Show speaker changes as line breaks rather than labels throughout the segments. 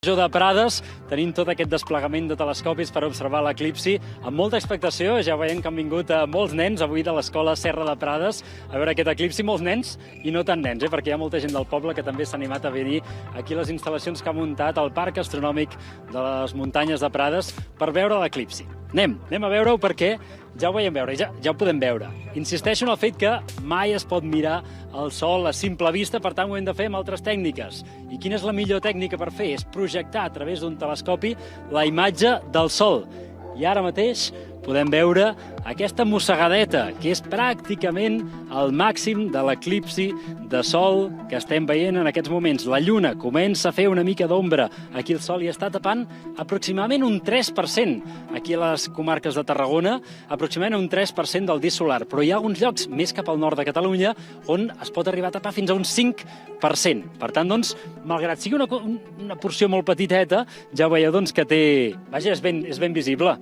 De Prades tenim tot aquest desplegament de telescopis per observar l'eclipsi amb molta expectació. Ja veiem que han vingut molts nens avui de l'escola Serra de Prades a veure aquest eclipsi, molts nens i no tan nens, perquè hi ha molta gent del poble que també s'ha animat a venir aquí a les instal·lacions que ha muntat el Parc Astronòmic de les Muntanyes de Prades per veure l'eclipsi. Anem a veure-ho perquè ja ho veiem veure, ja ho podem veure. Insisteixo en el fet que mai es pot mirar el sol a simple vista, per tant ho hem de fer amb altres tècniques. I quina és la millor tècnica per fer? És projectar a través d'un telescopi la imatge del sol. I ara mateix podem veure aquesta mossegadeta, que és pràcticament el màxim de l'eclipsi de sol que estem veient en aquests moments. La lluna comença a fer una mica d'ombra. Aquí el sol hi està tapant aproximadament un 3%. Aquí a les comarques de Tarragona, aproximadament un 3% del disc solar. Però hi ha alguns llocs, més cap al nord de Catalunya, on es pot arribar a tapar fins a un 5%. Per tant, doncs, malgrat sigui una porció molt petiteta, ja veieu doncs, que té... Vaja, és ben visible.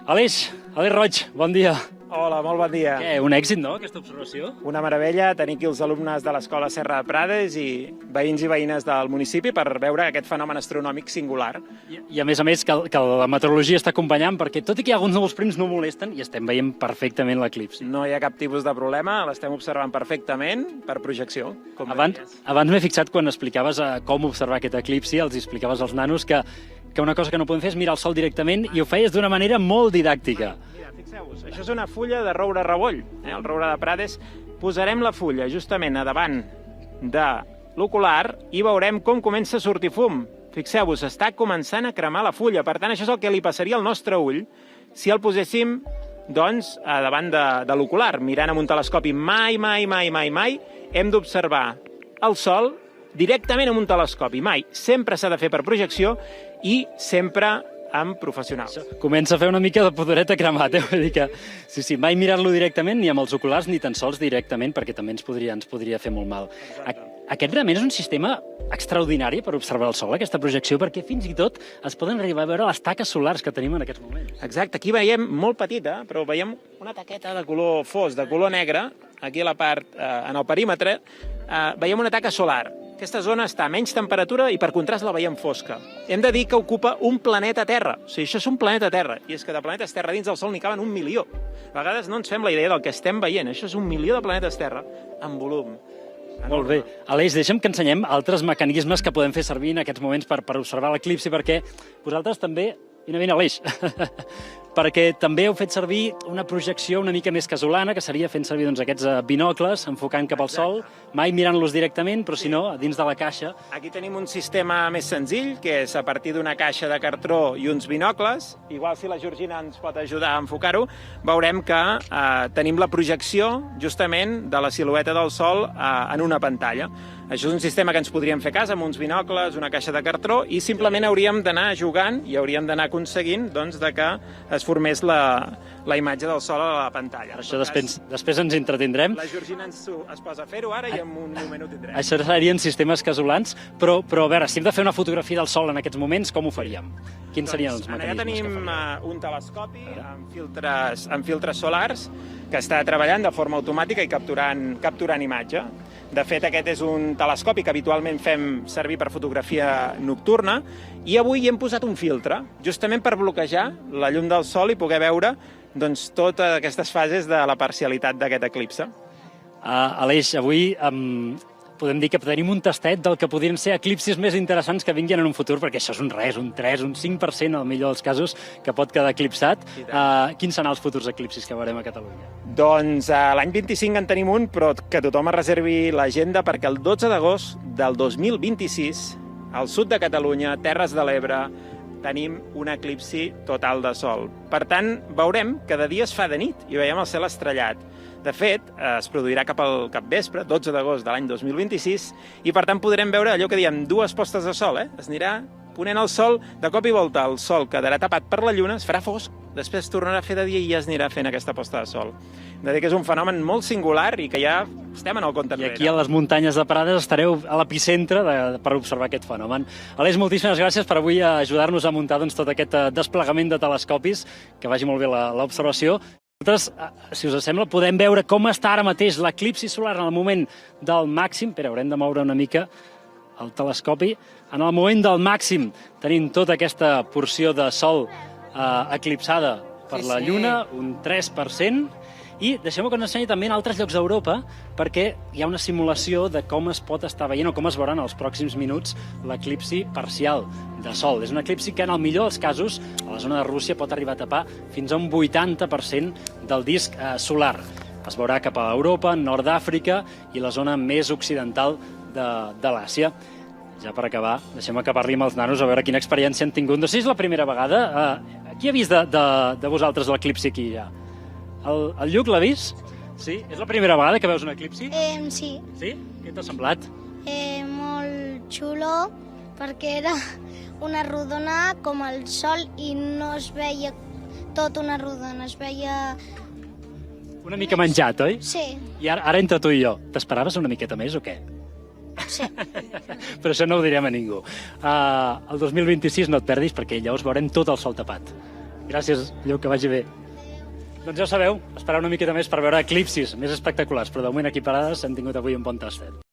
Aleix Roig, bon dia.
Hola, molt bon dia.
Un èxit, no, aquesta observació?
Una meravella tenir aquí els alumnes de l'Escola Serra de Prades i veïns i veïnes del municipi per veure aquest fenomen astronòmic singular.
I a més, que la meteorologia està acompanyant, perquè tot i que hi ha alguns núvols prims no molesten i estem veient perfectament l'eclipsi.
No hi ha cap tipus de problema, l'estem observant perfectament per projecció.
Abans m'he fixat quan explicaves com observar aquest eclipsi, els explicaves als nanos que una cosa que no podem fer és mirar el sol directament i ho feies d'una manera molt didàctica.
Mira, fixeu-vos, això és una fulla de roure revoll, el roure de Prades. Posarem la fulla justament a davant de l'ocular i veurem com comença a sortir fum. Fixeu-vos, està començant a cremar la fulla, per tant, això és el que li passaria al nostre ull si el poséssim doncs, a davant de l'ocular, mirant amb un telescopi. Mai hem d'observar el sol directament amb un telescopi, mai. Sempre s'ha de fer per projecció i sempre amb professionals.
Comença a fer una mica de pudoreta cremat, vull dir que sí, mai mirar-lo directament, ni amb els oculars, ni tan sols directament, perquè també ens podria fer molt mal. Aquest realment és un sistema extraordinari per observar el sol, aquesta projecció, perquè fins i tot es poden arribar a veure les taques solars que tenim en aquests moments.
Exacte, aquí veiem molt petita, però veiem una taqueta de color fosc, de color negre, aquí a la part, en el perímetre, veiem una taca solar. Aquesta zona està a menys temperatura i per contrast la veiem fosca. Hem de dir que ocupa un planeta Terra. O sigui, això és un planeta Terra. I és que de planetes Terra dins del Sol n'hi caben 1 milió. A vegades no ens fem la idea del que estem veient. Això és 1 milió de planetes Terra en volum.
Molt bé. Aleix, deixa'm que ensenyem altres mecanismes que podem fer servir en aquests moments per observar l'eclipsi, perquè vosaltres també... Vine, Aleix. Perquè també heu fet servir una projecció una mica més casolana, que seria fent servir aquests binocles, enfocant cap al sol, mai mirant-los directament, però si no, a dins de la caixa.
Aquí tenim un sistema més senzill, que és a partir d'una caixa de cartró i uns binocles. Igual si la Georgina ens pot ajudar a enfocar-ho, veurem que tenim la projecció justament de la silueta del sol en una pantalla. Això és un sistema que ens podríem fer a casa amb uns binocles, una caixa de cartró, i simplement hauríem d'anar jugant i hauríem d'anar aconseguint doncs, de que es formés la imatge del sol a la pantalla.
Això després ens entretindrem.
La Georgina es posa a fer-ho ara i en un moment ho tindrem.
Això serien sistemes casolans, però a veure, si hem de fer una fotografia del sol en aquests moments, com ho faríem? Quins serien els mecanismes?
Allà tenim un telescopi amb filtres solars que està treballant de forma automàtica i capturant imatge. De fet, aquest és un telescopi que habitualment fem servir per fotografia nocturna i avui hi hem posat un filtre, justament per bloquejar la llum del sol i poder veure doncs, totes aquestes fases de la parcialitat d'aquest eclipse.
Aleix, avui podem dir que tenim un tastet del que podrien ser eclipsis més interessants que vinguin en un futur, perquè això és un 3, un 5%, al millor dels casos, que pot quedar eclipsat. Quins seran els futurs eclipsis que veurem a Catalunya?
Doncs l'any 25 en tenim un, però que tothom es reservi l'agenda, perquè el 12 d'agost del 2026, al sud de Catalunya, Terres de l'Ebre, tenim un eclipsi total de sol. Per tant, veurem que de dia es fa de nit i veiem el cel estrellat. De fet, es produirà cap al capvespre, 12 d'agost de l'any 2026, i per tant podrem veure allò que diem dues postes de sol. Es anirà ponent el sol, de cop i volta el sol quedarà tapat per la lluna, es farà fosc, després tornarà a fer de dia i ja es anirà fent aquesta posta de sol. De dir que és un fenomen molt singular i que ja estem en el compte enrere.
I aquí a les muntanyes de Prades estareu a l'epicentre per observar aquest fenomen. Aleix, moltíssimes gràcies per avui ajudar-nos a muntar tot aquest desplegament de telescopis, que vagi molt bé l'observació. Nosaltres, si us sembla, podem veure com està ara mateix l'eclipsi solar en el moment del màxim. Espera, haurem de moure una mica el telescopi en el moment del màxim, tenint tota aquesta porció de sol eclipsada per la Lluna, un 3%, i deixem-me que us ensenyi també en altres llocs d'Europa, perquè hi ha una simulació de com es pot estar veient o com es veurà en els pròxims minuts l'eclipsi parcial de Sol. És un eclipsi que, en el millor dels casos, a la zona de Rússia pot arribar a tapar fins a un 80% del disc solar. Es veurà cap a Europa, nord d'Àfrica i la zona més occidental de l'Àsia. Ja per acabar, deixem que parli amb els nanos a veure quina experiència han tingut. No sé si és la primera vegada. Qui ha vist de vosaltres l'eclipsi aquí ja? El Lluc l'ha vist? Sí? És la primera vegada que veus un eclipsi?
Sí.
Sí? Què t'ha semblat?
Molt xulo, perquè era una rodona com el sol i no es veia tot una rodona, es veia...
Una mica menjat, oi?
Sí.
I ara entre tu i jo, t'esperaves una miqueta més o què?
Sí.
Però això no ho direm a ningú. El 2026 no et perdis, perquè llavors veurem tot el sol tapat. Gràcies, Lluc, que vagi bé. Doncs ja ho sabeu, esperar una miqueta més per veure eclipsis més espectaculars, però de moment aquí parades hem tingut avui un bon tastet.